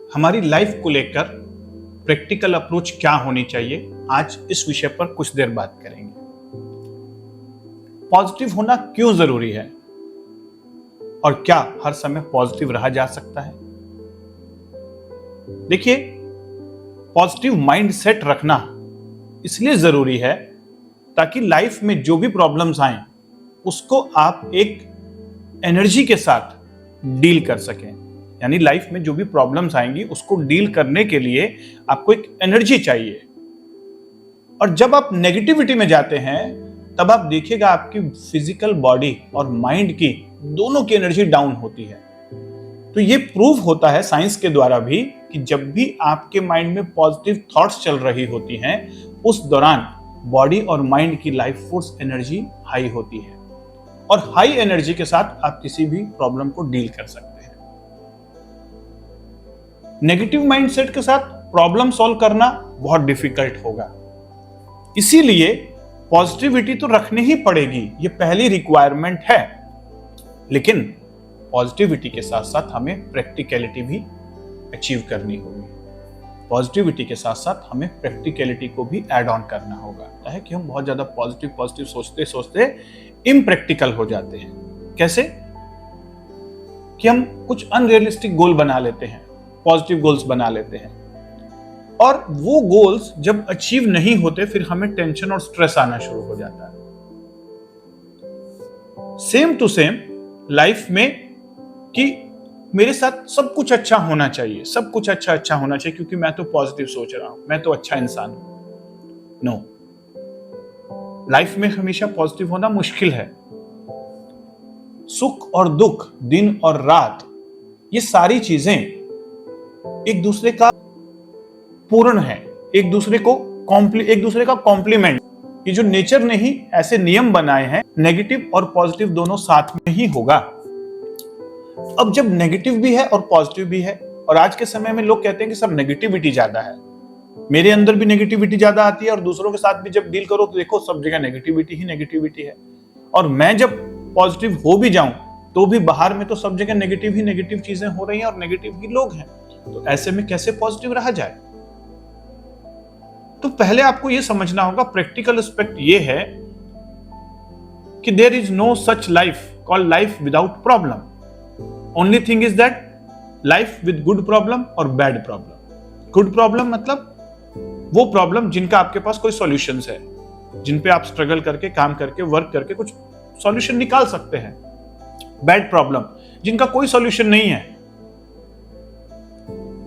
हमारी लाइफ को लेकर प्रैक्टिकल अप्रोच क्या होनी चाहिए, आज इस विषय पर कुछ देर बात करेंगे। पॉजिटिव होना क्यों जरूरी है और क्या हर समय पॉजिटिव रहा जा सकता है? देखिए, पॉजिटिव माइंड सेट रखना इसलिए जरूरी है ताकि लाइफ में जो भी प्रॉब्लम्स आए उसको आप एक एनर्जी के साथ डील कर सकें। यानी लाइफ में जो भी प्रॉब्लम्स आएंगी उसको डील करने के लिए आपको एक एनर्जी चाहिए। और जब आप नेगेटिविटी में जाते हैं तब आप देखिएगा आपकी फिजिकल बॉडी और माइंड की दोनों की एनर्जी डाउन होती है। तो ये प्रूव होता है साइंस के द्वारा भी कि जब भी आपके माइंड में पॉजिटिव थॉट्स चल रही होती हैं उस दौरान बॉडी और माइंड की लाइफ फोर्स एनर्जी हाई होती है और हाई एनर्जी के साथ आप किसी भी प्रॉब्लम को डील कर सकते हैं। नेगेटिव माइंडसेट के साथ प्रॉब्लम सॉल्व करना बहुत डिफिकल्ट होगा, इसीलिए पॉजिटिविटी तो रखनी ही पड़ेगी, ये पहली रिक्वायरमेंट है। लेकिन पॉजिटिविटी के साथ साथ हमें प्रैक्टिकलिटी भी अचीव करनी होगी। पॉजिटिविटी के साथ साथ हमें प्रैक्टिकलिटी को भी ऐड ऑन करना होगा। है कि हम बहुत ज्यादा पॉजिटिव सोचते सोचते इम्प्रैक्टिकल हो जाते हैं। कैसे कि हम कुछ अनरियलिस्टिक गोल बना लेते हैं, पॉजिटिव गोल्स बना लेते हैं, और वो गोल्स जब अचीव नहीं होते फिर हमें टेंशन और स्ट्रेस आना शुरू हो जाता है। सेम टू सेम लाइफ में कि मेरे साथ सब कुछ अच्छा होना चाहिए, सब कुछ अच्छा होना चाहिए क्योंकि मैं तो पॉजिटिव सोच रहा हूं, मैं तो अच्छा इंसान हूं। नो, लाइफ में हमेशा पॉजिटिव होना मुश्किल है। सुख और दुख, दिन और रात, ये सारी चीजें एक दूसरे का पूर्ण है, एक दूसरे का कॉम्प्लीमेंट। ये जो नेचर ने ही ऐसे नियम बनाए हैं, नेगेटिव और पॉजिटिव दोनों साथ में ही होगा। अब जब नेगेटिव भी है और पॉजिटिव भी है, और आज के समय में लोग कहते हैं कि सर नेगेटिविटी ज्यादा है, मेरे अंदर भी नेगेटिविटी ज्यादा आती है और दूसरों के साथ भी जब डील करो तो देखो सब जगह नेगेटिविटी ही नेगेटिविटी है, और मैं जब पॉजिटिव हो भी जाऊं तो भी बाहर में तो सब जगह नेगेटिव ही नेगेटिव चीजें हो रही हैं और नेगेटिव ही लोग हैं। तो ऐसे में कैसे पॉजिटिव रहा जाए? तो पहले आपको यह समझना होगा, प्रैक्टिकल एस्पेक्ट यह है कि there is no such life called life without problem. Only thing is that life with good problem और बैड प्रॉब्लम। गुड प्रॉब्लम मतलब वो प्रॉब्लम जिनका आपके पास कोई सॉल्यूशंस है, जिन पे आप स्ट्रगल करके, काम करके, वर्क करके कुछ सॉल्यूशन निकाल सकते हैं। बैड प्रॉब्लम जिनका कोई सॉल्यूशन नहीं है,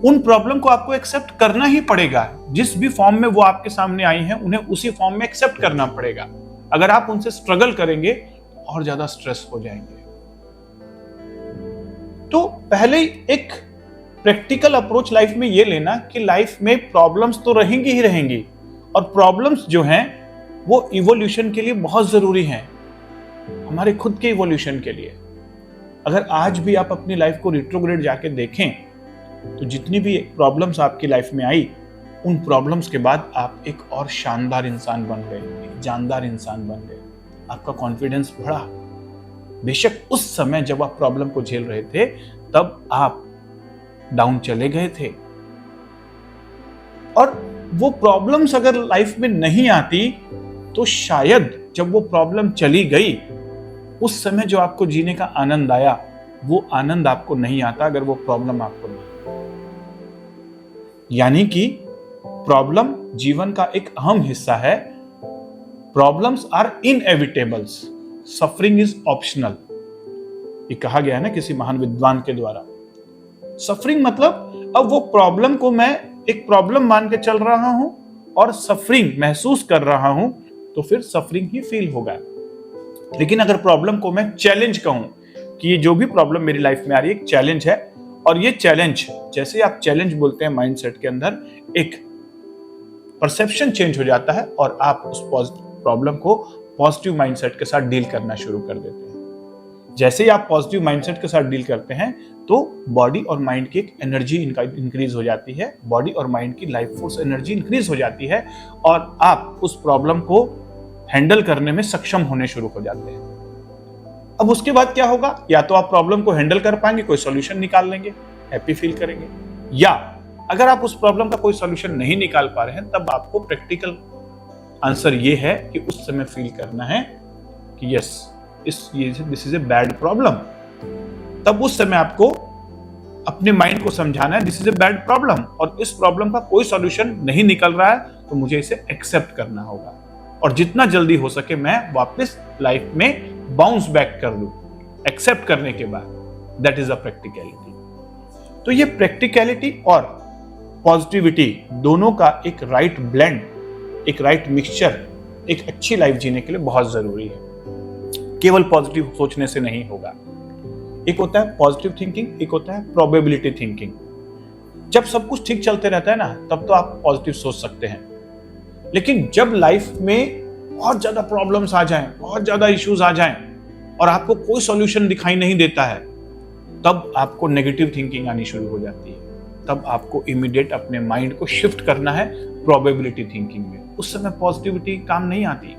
उन प्रॉब्लम को आपको एक्सेप्ट करना ही पड़ेगा। जिस भी फॉर्म में वो आपके सामने आई हैं उन्हें उसी फॉर्म में एक्सेप्ट करना पड़ेगा। अगर आप उनसे स्ट्रगल करेंगे और ज्यादा स्ट्रेस हो जाएंगे। तो पहले एक प्रैक्टिकल अप्रोच लाइफ में ये लेना कि लाइफ में प्रॉब्लम्स तो रहेंगी ही रहेंगी, और प्रॉब्लम्स जो हैं वो इवोल्यूशन के लिए बहुत जरूरी हैं, हमारे खुद के इवोल्यूशन के लिए। अगर आज भी आप अपनी लाइफ को रिट्रोग्रेड जाके देखें तो जितनी भी प्रॉब्लम्स आपकी लाइफ में आई, उन प्रॉब्लम्स के बाद आप एक और शानदार इंसान बन गए, एक जानदार इंसान बन गए, आपका कॉन्फिडेंस बढ़ा। बेशक उस समय जब आप प्रॉब्लम को झेल रहे थे तब आप डाउन चले गए थे, और वो प्रॉब्लम्स अगर लाइफ में नहीं आती तो शायद जब वो प्रॉब्लम चली गई उस समय जो आपको जीने का आनंद आया वो आनंद आपको नहीं आता अगर वो प्रॉब्लम आपको नहीं। यानी कि प्रॉब्लम जीवन का एक अहम हिस्सा है। Problems are inevitables, suffering is optional. ये कहा गया है ना किसी महान विद्वान के द्वारा। सफरिंग मतलब अब वो प्रॉब्लम को मैं एक प्रॉब्लम मान के चल रहा हूं और सफरिंग महसूस कर रहा हूं तो फिर सफरिंग ही फील होगा। लेकिन अगर प्रॉब्लम को मैं चैलेंज कहूं कि ये जो भी प्रॉब्लम मेरी लाइफ में आ रही है एक चैलेंज है, और ये चैलेंज, जैसे आप चैलेंज बोलते हैं माइंडसेट के अंदर, एक परसेप्शन चेंज हो जाता है और आप उस प्रॉब्लम को पॉजिटिव माइंडसेट के साथ डील करना शुरू कर देते हैं। जैसे ही आप पॉजिटिव माइंडसेट के साथ डील करते हैं तो बॉडी और माइंड की एक एनर्जी इंक्रीज हो जाती है, बॉडी और माइंड की लाइफ फोर्स एनर्जी इंक्रीज हो जाती है, और आप उस प्रॉब्लम को हैंडल करने में सक्षम होने शुरू हो जाते हैं। अब उसके बाद क्या होगा? या तो आप प्रॉब्लम को हैंडल कर पाएंगे, कोई सॉल्यूशन निकाल लेंगे, हैप्पी फील करेंगे, या अगर आप उस प्रॉब्लम का कोई सॉल्यूशन नहीं निकाल पा रहे हैं, तब आपको प्रैक्टिकल आंसर ये है कि उस समय फील करना है कि yes, this is a bad problem. तब उस समय आपको अपने माइंड को समझाना है this is a bad problem, और इस प्रॉब्लम का कोई सॉल्यूशन नहीं निकल रहा है, तो मुझे इसे एक्सेप्ट करना होगा और जितना जल्दी हो सके मैं वापस लाइफ में बाउंस बैक कर लूं। एक्सेप्ट करने के बाद दैट इज अ प्रैक्टिकलिटी। तो ये प्रैक्टिकलिटी और पॉजिटिविटी दोनों का एक राइट ब्लेंड, एक राइट मिक्सचर एक अच्छी लाइफ जीने के लिए बहुत जरूरी है। केवल पॉजिटिव सोचने से नहीं होगा। एक होता है पॉजिटिव थिंकिंग, एक होता है प्रोबेबिलिटी थिंकिंग। जब सब कुछ ठीक चलते रहता है ना, तब तो आप पॉजिटिव सोच सकते हैं, लेकिन जब लाइफ में बहुत ज्यादा प्रॉब्लम्स आ जाएं, बहुत ज्यादा इश्यूज आ जाएं और आपको कोई सॉल्यूशन दिखाई नहीं देता है, तब आपको नेगेटिव थिंकिंग आनी शुरू हो जाती है। तब आपको इमीडिएट अपने माइंड को शिफ्ट करना है प्रोबेबिलिटी थिंकिंग में। उस समय पॉजिटिविटी काम नहीं आती।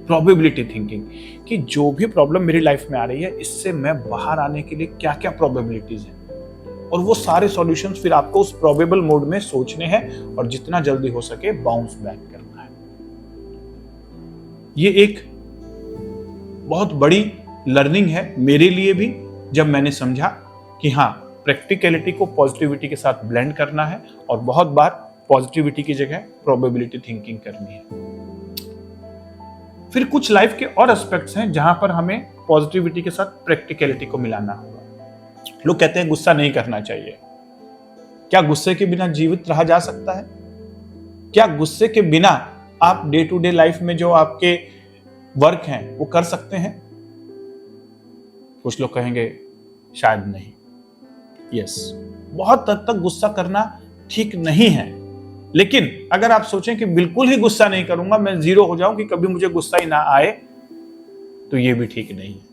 प्रोबेबिलिटी थिंकिंग कि जो भी प्रॉब्लम मेरी लाइफ में आ रही है, इससे मैं बाहर आने के लिए क्या क्या प्रोबेबिलिटीज हैं, और वो सारे सॉल्यूशंस फिर आपको उस प्रोबेबल मोड में सोचने हैं और जितना जल्दी हो सके बाउंस बैक करना है। ये एक बहुत बड़ी लर्निंग है मेरे लिए भी, जब मैंने समझा कि हाँ, प्रैक्टिकलिटी को पॉजिटिविटी के साथ ब्लेंड करना है और बहुत बार पॉजिटिविटी की जगह प्रोबेबिलिटी थिंकिंग करनी है। फिर कुछ लाइफ के और एस्पेक्ट्स हैं जहां पर हमें पॉजिटिविटी के साथ प्रैक्टिकलिटी को मिलाना होगा। लोग कहते हैं गुस्सा नहीं करना चाहिए। क्या गुस्से के बिना जीवित रहा जा सकता है? क्या गुस्से के बिना आप डे टू डे लाइफ में जो आपके वर्क हैं वो कर सकते हैं? कुछ लोग कहेंगे शायद नहीं। यस, बहुत हद तक गुस्सा करना ठीक नहीं है, लेकिन अगर आप सोचें कि बिल्कुल ही गुस्सा नहीं करूंगा, मैं जीरो हो जाऊं कि कभी मुझे गुस्सा ही ना आए, तो ये भी ठीक नहीं है।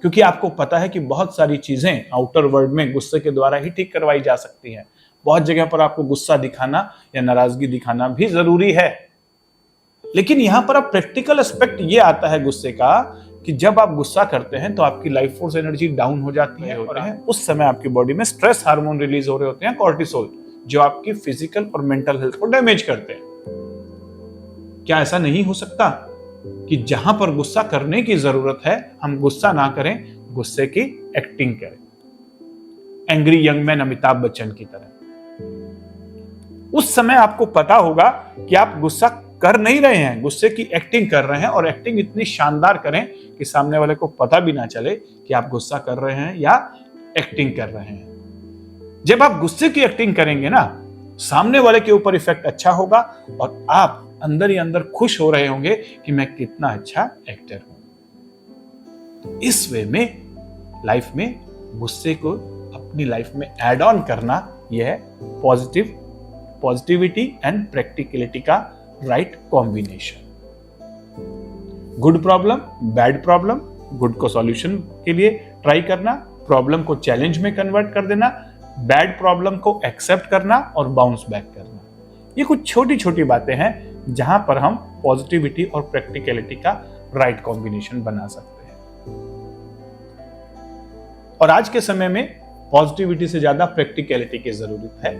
क्योंकि आपको पता है कि बहुत सारी चीजें आउटर वर्ल्ड में गुस्से के द्वारा ही ठीक करवाई जा सकती हैं। बहुत जगह पर आपको गुस्सा दिखाना या नाराजगी दिखाना भी जरूरी है, लेकिन यहां पर अब प्रैक्टिकल एस्पेक्ट ये आता है गुस्से का कि जब आप गुस्सा करते हैं तो आपकी लाइफ फोर्स एनर्जी डाउन हो जाती है और उस समय आपकी बॉडी में स्ट्रेस हार्मोन रिलीज हो रहे होते हैं, कॉर्टिसोल, जो आपकी फिजिकल और मेंटल हेल्थ को डैमेज करते हैं। क्या ऐसा नहीं हो सकता कि जहां पर गुस्सा करने की जरूरत है हम गुस्सा ना करें, गुस्से की एक्टिंग करें, angry young man Amitabh Bachchan की तरह? उस समय आपको पता होगा कि आप गुस्सा कर नहीं रहे हैं, गुस्से की एक्टिंग कर रहे हैं, और एक्टिंग इतनी शानदार करें कि सामने वाले को पता भी ना चले कि आप गुस्सा कर रहे हैं या एक्टिंग कर रहे हैं। जब आप गुस्से की एक्टिंग करेंगे ना, सामने वाले के ऊपर इफेक्ट अच्छा होगा और आप अंदर ही अंदर खुश हो रहे होंगे कि मैं कितना अच्छा एक्टर हूं। इस वे में लाइफ में गुस्से को अपनी लाइफ में ऐड ऑन करना, यह है पॉजिटिविटी एंड प्रैक्टिकलिटी का right combination. Good problem, bad problem, good को सॉल्यूशन के लिए ट्राई करना, प्रॉब्लम को चैलेंज में कन्वर्ट कर देना, बैड प्रॉब्लम को एक्सेप्ट करना और बाउंस बैक करना। ये कुछ छोटी छोटी बातें हैं जहां पर हम पॉजिटिविटी और प्रैक्टिकलिटी का राइट कॉम्बिनेशन बना सकते हैं। और आज के समय में पॉजिटिविटी से ज्यादा प्रैक्टिकलिटी की जरूरत है,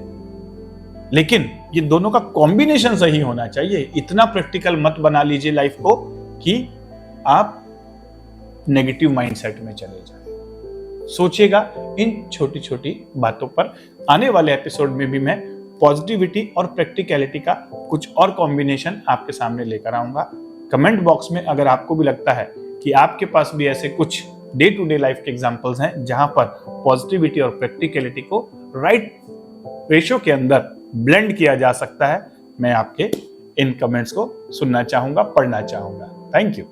लेकिन ये दोनों का कॉम्बिनेशन सही होना चाहिए। इतना प्रैक्टिकल मत बना लीजिए लाइफ को कि आप नेगेटिव माइंडसेट में चले जाएं। सोचिएगा इन छोटी छोटी बातों पर। आने वाले एपिसोड में भी मैं पॉजिटिविटी और प्रैक्टिकलिटी का कुछ और कॉम्बिनेशन आपके सामने लेकर आऊंगा। कमेंट बॉक्स में अगर आपको भी लगता है कि आपके पास भी ऐसे कुछ डे टू डे लाइफ के एग्जांपल्स हैं जहां पर पॉजिटिविटी और प्रैक्टिकलिटी को राइट रेशो के अंदर ब्लेंड किया जा सकता है, मैं आपके इन कमेंट्स को सुनना चाहूंगा, पढ़ना चाहूंगा। Thank you.